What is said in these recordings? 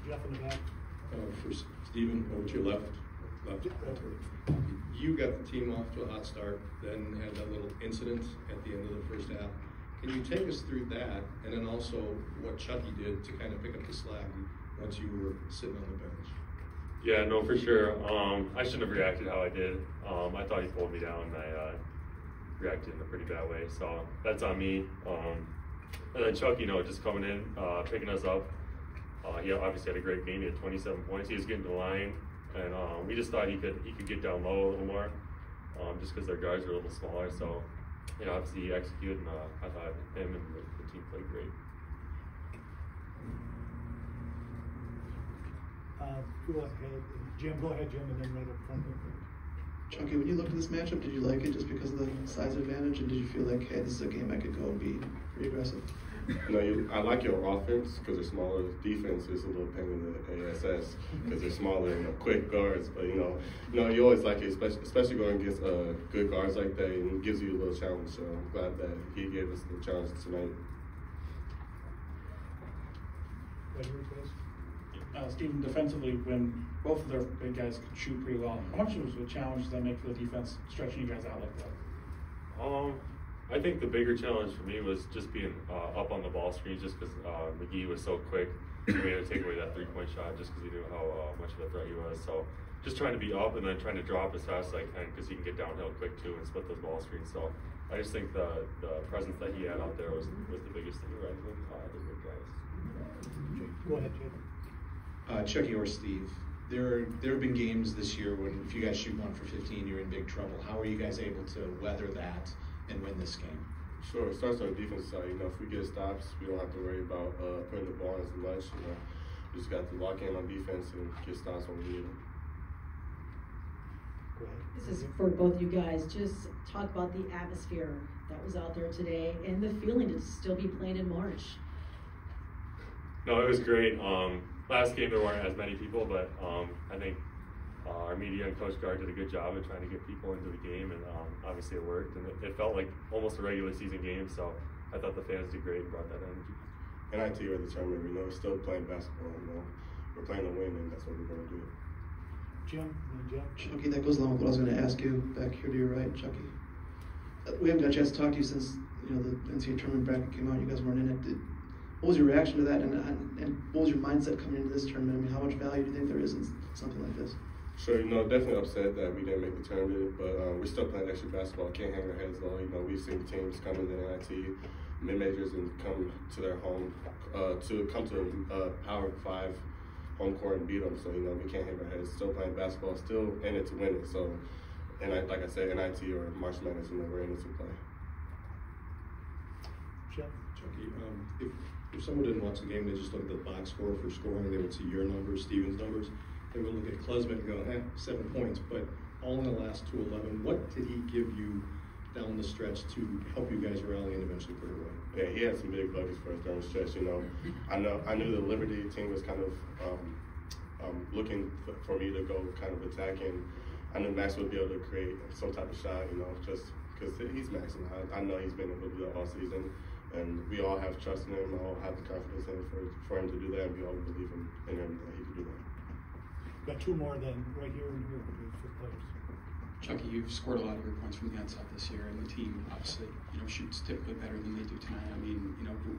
Jeff in the back. For Stephen, over to your left. You got the team off to a hot start, then had that little incident at the end of the first half. Can you take us through that, and then also what Chucky did to kind of pick up the slack once you were sitting on the bench? Yeah, no, for sure. I shouldn't have reacted how I did. I thought he pulled me down, and I reacted in a pretty bad way, so that's on me. And then Chucky, just coming in, picking us up. He obviously had a great game. He had 27 points. He was getting to the line, and we just thought he could get down low a little more, just because their guards were a little smaller. So, obviously he executed, and I thought him and the team played great. Go ahead, Jim, and then right up front. Chucky, when you looked at this matchup, did you like it just because of the size advantage, and did you feel like, hey, this is a game I could go and be pretty aggressive? I like your offense because they're smaller. Defense is a little pain in the ASS because they're smaller and quick guards. But you always like it, especially going against good guards like that, and it gives you a little challenge. So I'm glad that he gave us the challenge tonight. Stephen, defensively, when both of their big guys could shoot pretty well, how much of a challenge does that make for the defense, stretching you guys out like that? I think the bigger challenge for me was just being up on the ball screens, just because McGee was so quick. We had to take away that three-point shot just because he knew how much of a threat he was. So just trying to be up and then trying to drop as fast as I can, because he can get downhill quick too and split those ball screens. So I just think the presence that he had out there was the biggest thing rather than the big guys. Go ahead, Jim. Chucky or Steve, there have been games this year when if you guys shoot 1 for 15, you're in big trouble. How are you guys able to weather that and win this game? Sure, it starts on the defense side. If we get stops, we don't have to worry about putting the ball in as much. We just got to lock in on defense and get stops when we need them. Go ahead. This is for both you guys. Just talk about the atmosphere that was out there today and the feeling to still be playing in March. No, it was great. Last game there weren't as many people, but I think our media and Coach Gard did a good job of trying to get people into the game, and obviously it worked, and it felt like almost a regular season game, so I thought the fans did great and brought that energy. And IT are determined, we're still playing basketball, we're playing to win, and that's what we're going to do. Jim. Chucky, that goes along with what I was going to ask you back here to your right, Chucky. We haven't got a chance to talk to you since the NCAA tournament bracket came out. You guys weren't in it. What was your reaction to that, and what was your mindset coming into this tournament? How much value do you think there is in something like this? Sure, definitely upset that we didn't make the tournament, but we're still playing extra basketball. Can't hang our heads low. We've seen teams come in the NIT, mid-majors, and come to their home, come to Power 5 home court and beat them. So, we can't hang our heads. Still playing basketball, still in it to win it. So, like I said, NIT or March Madness, we're in it to play. Jeff? Chucky, if someone didn't watch the game, they just looked at the box score for scoring, they would see your numbers, Steven's numbers. They would look at Klesmit and go, 7 points, but all in the last 2-11. What did he give you down the stretch to help you guys rally and eventually put it away? Yeah, he had some big buckets for us down the stretch. I knew the Liberty team was kind of looking for me to go kind of attacking. I knew Max would be able to create some type of shot, just because he's Max, and I know he's been able to do that all season. And we all have trust in him, we all have the confidence in him for him to do that, and we all believe in him that he can do that. Got 2 more then, right here and here, for players. Chucky, you've scored a lot of your points from the outside this year, and the team obviously, shoots typically better than they do tonight.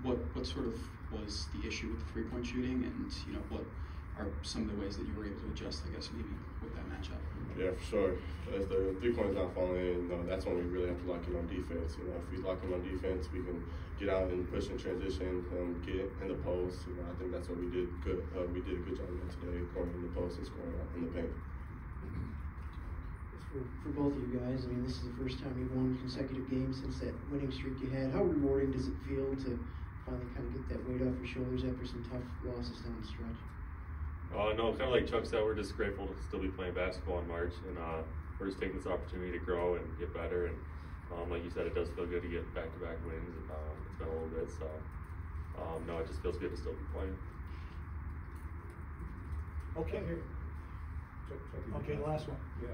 What sort of was the issue with the 3-point shooting, and what are some of the ways that you were able to adjust, I guess, maybe with that matchup? Yeah, for sure. As the 3-pointers not falling in, that's when we really have to lock in on defense. If we lock in on defense, we can get out and push in transition, get in the post. I think that's what we did good. We did a good job of that today, going in the post and scoring out in the paint. For both of you guys, this is the first time you've won consecutive games since that winning streak you had. How rewarding does it feel to finally kind of get that weight off your shoulders after some tough losses down the stretch? No, kind of like Chuck said, we're just grateful to still be playing basketball in March, and we're just taking this opportunity to grow and get better. And like you said, it does feel good to get back-to-back wins. It's been a little bit, so no, it just feels good to still be playing. Okay. Okay, last one. Yeah.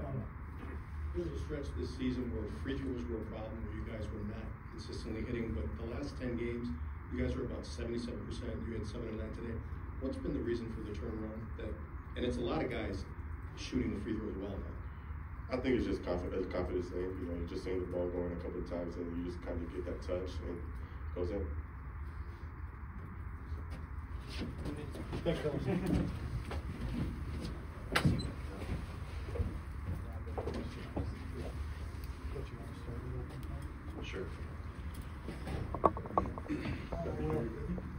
There was a stretch this season where free throws were a problem, where you guys were not consistently hitting, but the last 10 games, you guys were about 77%. You had 7 of 9 today. What's been the reason for the turnaround? And it's a lot of guys shooting the free throws well now. I think it's just confidence thing. You know, you just seeing the ball going a couple of times, and you just kind of get that touch and it goes in. Thanks, fellas. Sure.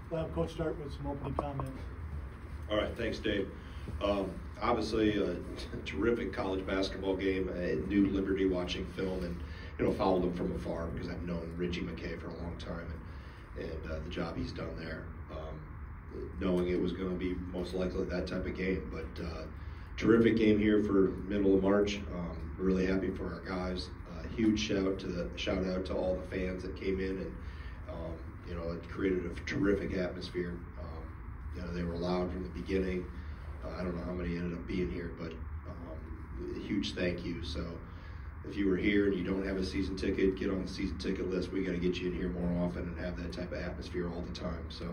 We'll have Coach start with some opening comments. All right, thanks, Dave. Obviously, a terrific college basketball game. I knew Liberty watching film and, followed them from afar because I've known Richie McKay for a long time and the job he's done there. Knowing it was going to be most likely that type of game, but terrific game here for middle of March. Really happy for our guys. Huge shout out to all the fans that came in and it created a terrific atmosphere. They were loud from the beginning. I don't know how many ended up being here, but a huge thank you. So if you were here and you don't have a season ticket, get on the season ticket list. We got to get you in here more often and have that type of atmosphere all the time. So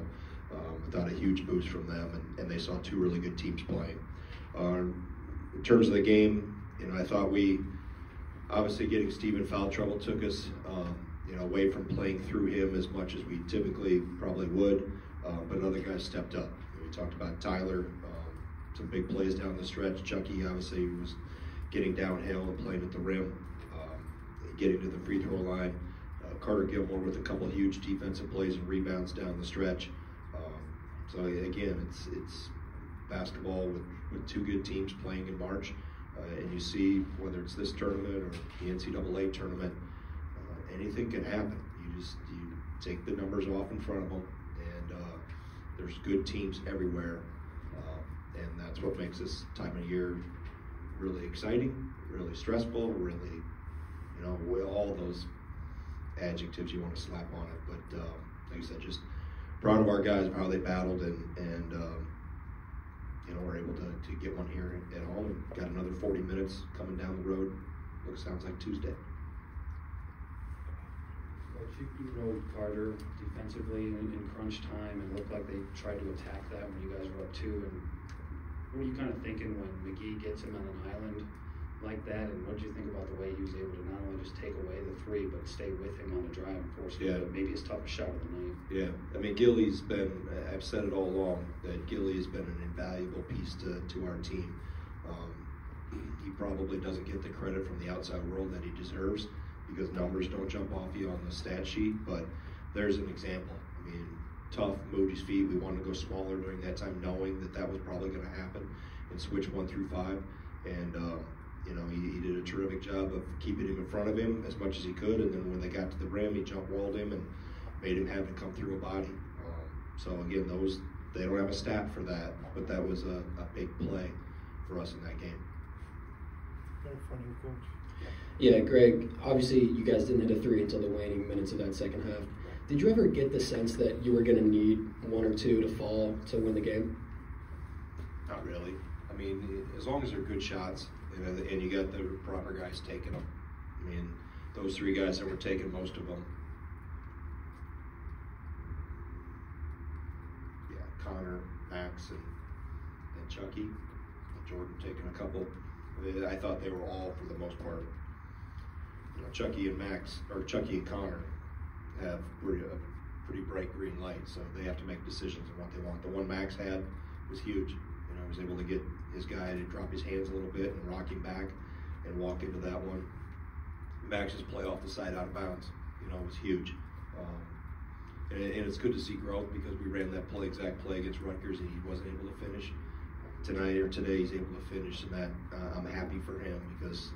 I thought a huge boost from them, and they saw two really good teams playing. In terms of the game, I thought we obviously getting Steve in foul trouble took us away from playing through him as much as we typically probably would, but other guys stepped up. We talked about Tyler, some big plays down the stretch. Chucky obviously was getting downhill and playing at the rim, getting to the free throw line. Carter Gilmore with a couple of huge defensive plays and rebounds down the stretch. So again, it's basketball with two good teams playing in March, and you see whether it's this tournament or the NCAA tournament, anything can happen. You take the numbers off in front of them, and there's good teams everywhere, and that's what makes this time of year really exciting, really stressful, really, all those adjectives you want to slap on it. But like I said, just proud of our guys, how they battled, and we're able to get one here at home and got another 40 minutes coming down the road. Sounds like Tuesday. You rode Carter defensively in crunch time and looked like they tried to attack that when you guys were up 2. And what were you kind of thinking when McGee gets him on an island like that? And what did you think about the way he was able to not only just take away the 3, but stay with him on the drive and force him to maybe his toughest shot of the night? Yeah, I mean, Gilly's been, I've said it all along, that Gilly has been an invaluable piece to our team. He probably doesn't get the credit from the outside world that he deserves, because numbers don't jump off you on the stat sheet, but there's an example. I mean, tough, moved his feet. We wanted to go smaller during that time, knowing that was probably going to happen, and switch 1 through 5. And he did a terrific job of keeping him in front of him as much as he could. And then when they got to the rim, he jump walled him and made him have to come through a body. So again, they don't have a stat for that, but that was a big play for us in that game. Right in front of you, Coach. Yeah, Greg, obviously you guys didn't hit a 3 until the waning minutes of that second half. Did you ever get the sense that you were going to need 1 or 2 to fall to win the game? Not really. I mean, as long as they're good shots, and you got the proper guys taking them. I mean, those 3 guys that were taking most of them. Yeah, Connor, Max, and Chucky. Jordan taking a couple. I thought they were all, for the most part. Chucky and Connor have a pretty bright green light, so they have to make decisions on what they want. The one Max had was huge. He was able to get his guy to drop his hands a little bit and rock him back and walk into that one. Max's play off the side out of bounds, was huge. And it's good to see growth, because we ran that exact play against Rutgers and he wasn't able to finish. Today he's able to finish, and that I'm happy for him,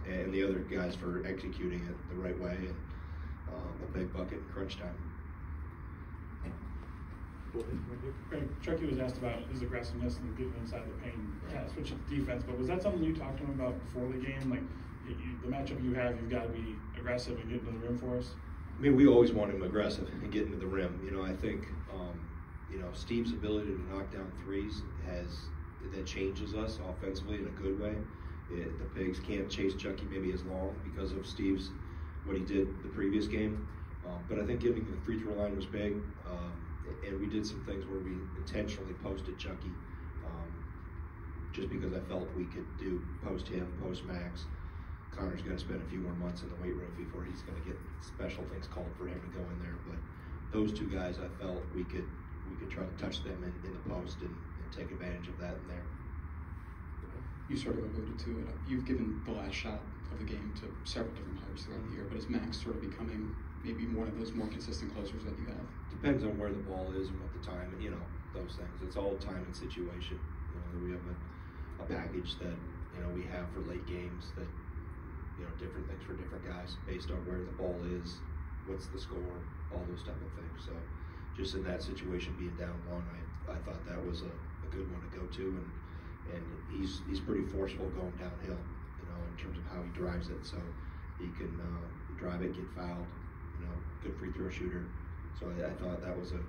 and the other guys for executing it the right way, and a big bucket in crunch time. Chucky was asked about his aggressiveness and getting inside the paint, switching to defense, but was that something you talked to him about before the game? Like, the matchup you've got to be aggressive and get into the rim for us? I mean, we always want him aggressive and get into the rim. I think, Steve's ability to knock down threes that changes us offensively in a good way. The Pigs can't chase Chucky maybe as long because of what he did the previous game. But I think getting to the free throw line was big. and we did some things where we intentionally posted Chucky, just because I felt we could do post him, post Max. Connor's going to spend a few more months in the weight room before he's going to get special things called for him to go in there. But those two guys, I felt we could try to touch them in the post and take advantage of that in there. You sort of alluded to it. You've given the last shot of the game to several different players throughout the year, but is Max sort of becoming maybe one of those more consistent closers that you have? Depends on where the ball is and what the time, those things. It's all time and situation. We have a package that, we have for late games that, different things for different guys based on where the ball is, what's the score, all those type of things. So just in that situation, being down one, I thought that was a good one to go to, and he's pretty forceful going downhill, in terms of how he drives it. So he can drive it, get fouled, good free throw shooter. So I thought that was a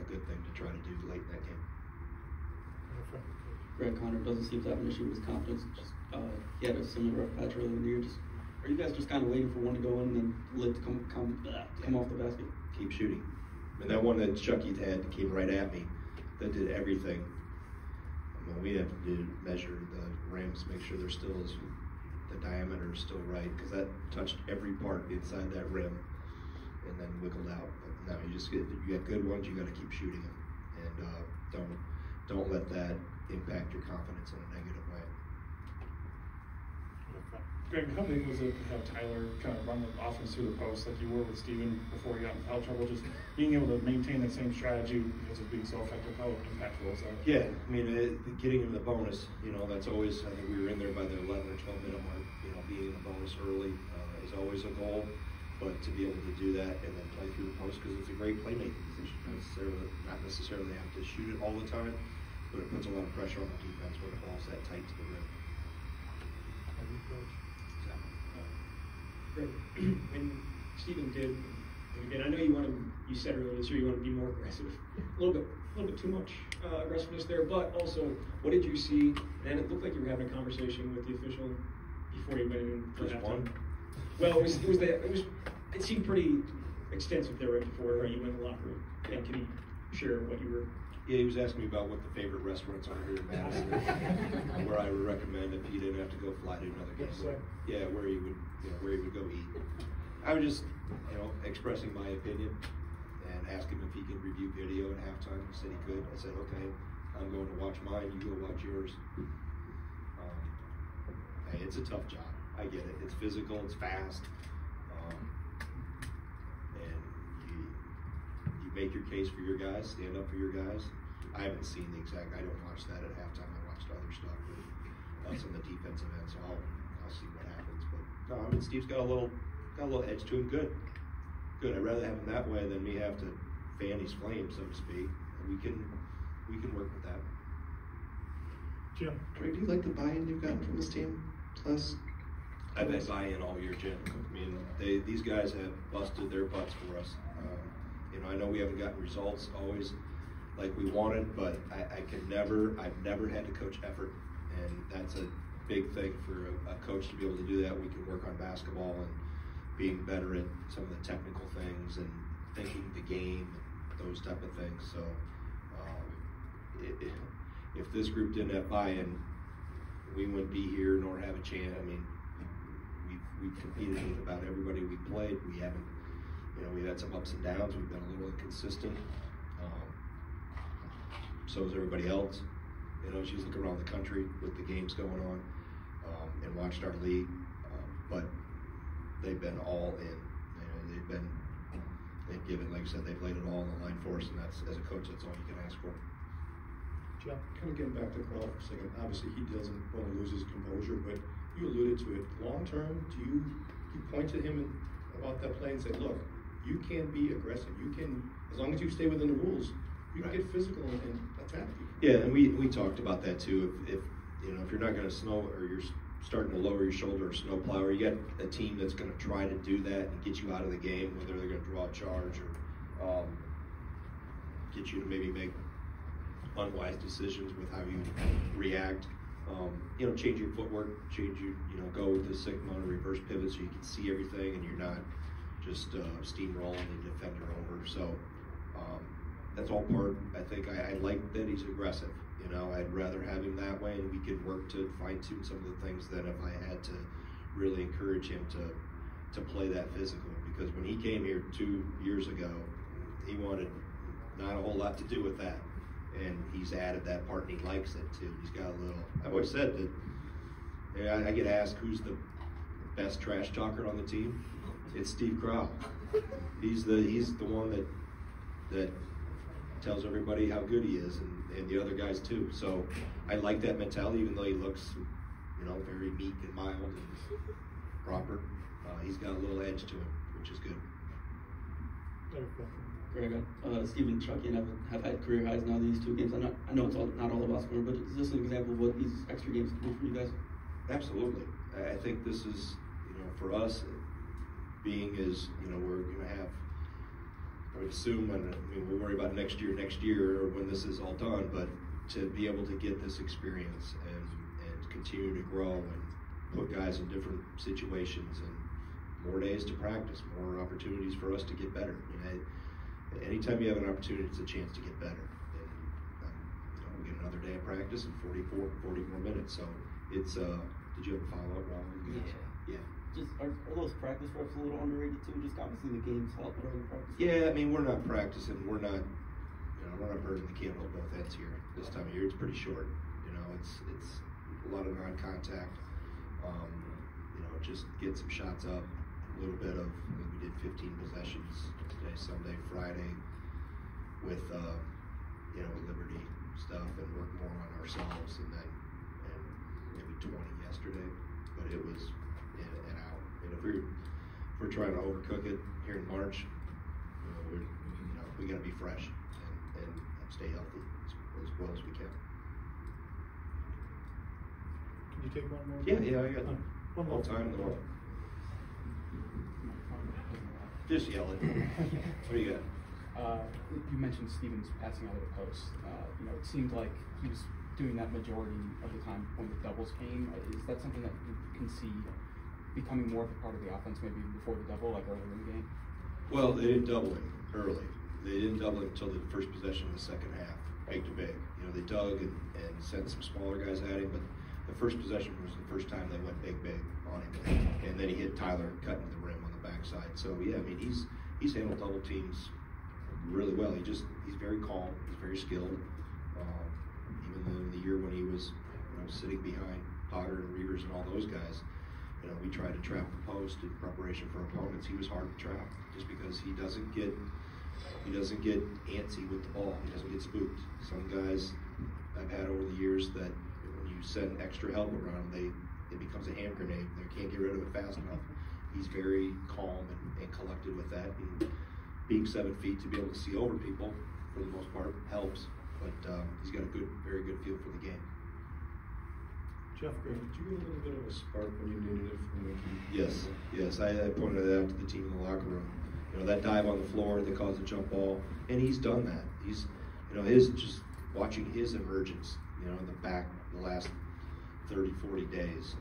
good thing to try to do late in that game. Greg Gard doesn't seem to have an issue with his confidence. He had a similar rough patch earlier in the year. Are you guys just kind of waiting for one to go in and then lit to come off the basket? Keep shooting. And that one that Chucky had came right at me. That did everything. We have to measure the rims, make sure they're still the diameter is still right, because that touched every part inside that rim and then wiggled out. But no, you got good ones, you got to keep shooting them, and don't let that impact your confidence in a negative way. Greg, how big was it to have Tyler kind of run the offense through the post like you were with Steven before he got in foul trouble? Just being able to maintain that same strategy because of being so effective, how impactful was that? Yeah, getting him the bonus, that's always, I think we were in there by the 11 or 12 minute mark, being in the bonus early is always a goal, but to be able to do that and then play through the post, because it's a great playmaking position, not necessarily have to shoot it all the time, but it puts a lot of pressure on the defense when the ball's that tight to the rim. Greg, when Steven did, and I know you said earlier this year you want to be more aggressive, a little bit too much aggressiveness there, but also, what did you see? And it looked like you were having a conversation with the official before you went in for halftime. Well, it seemed pretty extensive there right before you went in the locker room. And can you share what you were? Yeah, he was asking me about what the favorite restaurants are here in Madison, where I would recommend if he didn't have to go fly to another game. Yeah, where he would go eat. I was just, expressing my opinion and asked him if he could review video at halftime. He said he could. I said, okay, I'm going to watch mine. You go watch yours. Hey, it's a tough job. I get it. It's physical. It's fast. And you make your case for your guys, stand up for your guys. I haven't seen the exact. I don't watch that at halftime. I watched other stuff, but that's on the defensive end. So I'll see what happens. But no, Steve's got a little edge to him. Good. I'd rather have him that way than me have to fan his flames, so to speak. And we can work with that. Jim, Greg, do you like the buy-in you've gotten from this team? Plus, I've had buy-in all year, Jim. These guys have busted their butts for us. I know we haven't gotten results always like we wanted, but I've never had to coach effort, and that's a big thing for a coach to be able to do that. We can work on basketball and being better at some of the technical things and thinking the game, and those type of things. So if this group didn't have buy-in, we wouldn't be here nor have a chance. We've competed with about everybody we played. We haven't, we've had some ups and downs. We've been a little inconsistent. So is everybody else. She's looking around the country with the games going on and watched our league. But they've been all in. They've given, like I said, they've laid it all on the line for us, and that's, as a coach, that's all you can ask for. Jeff, kind of getting back to Crowl for a second. Obviously, he doesn't want to lose his composure, but you alluded to it. Long term, do you point to him about that play and say, look, you can be aggressive. You can, as long as you stay within the rules, you can get physical and attack people. Yeah, and we talked about that too. If you're not going to snow, or you're starting to lower your shoulder or snow plow, or you got a team that's going to try to do that and get you out of the game, whether they're going to draw a charge or get you to maybe make unwise decisions with how you react. Change your footwork, go with the Sigma or reverse pivot so you can see everything and you're not just steamrolling the defender over. So That's all part. I think I like that he's aggressive. You know, I'd rather have him that way, and we can work to fine-tune some of the things than if I had to really encourage him to play that physical. Because when he came here 2 years ago, he wanted not a whole lot to do with that, and he's added that part, and he likes it too. He's got a little. I've always said that. I get asked who's the best trash talker on the team. It's Steve Crowl. He's the one that tells everybody how good he is, and the other guys too. So I like that mentality, even though he looks, you know, very meek and mild and proper. He's got a little edge to him, which is good. Greg, Steve and Chucky have had career highs now these 2 games. I know it's not all about scoring, but is this an example of what these extra games can do for you guys? Absolutely. I think this is, you know, for us, being is, you know, we're going to have, I would assume, we'll worry about next year or when this is all done, but to be able to get this experience and continue to grow and put guys in different situations and more days to practice, more opportunities for us to get better. You know, anytime you have an opportunity, it's a chance to get better. And you know, we get another day of practice and 40 more minutes. So it's, did you have a follow-up, Ron? Yeah. Just are those practice reps a little underrated too? Just obviously the games help, but other practice. Yeah, I mean, we're not practicing. We're not burning the candle at both ends here. This time of year, it's pretty short. You know, it's a lot of non-contact. You know, just get some shots up. A little bit of, we did 15 possessions today, Sunday, Friday, with you know, Liberty stuff, and work more on ourselves, and maybe 20 yesterday. But it was in and out. And if we're trying to overcook it here in March, we got to be fresh and stay healthy as well as we can. Can you take one more? Yeah, I got one more time in the world. Just yell it. What do you got? You mentioned Stevens passing out of the post. You know, it seemed like he was doing that majority of the time when the doubles came. Is that something that you can see becoming more of a part of the offense maybe before the double, like earlier in the game? Well, they didn't double him early. They didn't double him until the first possession of the second half, big to big. You know, they dug and sent some smaller guys at him, but the first possession was the first time they went big on him. And then he hit Tyler cutting the rim on the backside. So, yeah, I mean, he's handled double teams really well. He's very calm. He's very skilled. Even in the year when he was, you know, sitting behind Potter and Reavers and all those guys, you know, we tried to trap the post in preparation for opponents. He was hard to trap just because he doesn't get antsy with the ball. He doesn't get spooked. Some guys I've had over the years that when you send extra help around, it becomes a hand grenade. They can't get rid of it fast enough. He's very calm and collected with that. And being 7 feet to be able to see over people, for the most part, helps. But he's got a very good feel for the game. Jeff, did you get a little bit of a spark when you needed it from Mickey? Yes. I pointed it out to the team in the locker room. You know, that dive on the floor that caused a jump ball, and he's done that. He's, you know, just watching his emergence, you know, in the last 30, 40 days.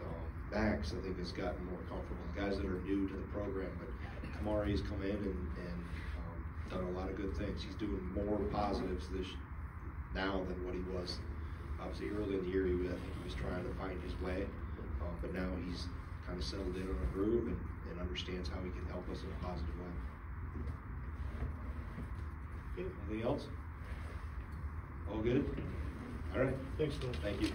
Max, I think, has gotten more comfortable. The guys that are new to the program, but Kamari's come in and done a lot of good things. He's doing more positives now than what he was. Obviously, early in the year, I think he was trying to find his way, but now he's kind of settled in on a groove and understands how he can help us in a positive way. Okay, anything else? All good? All right. Thanks, Phil. Thank you.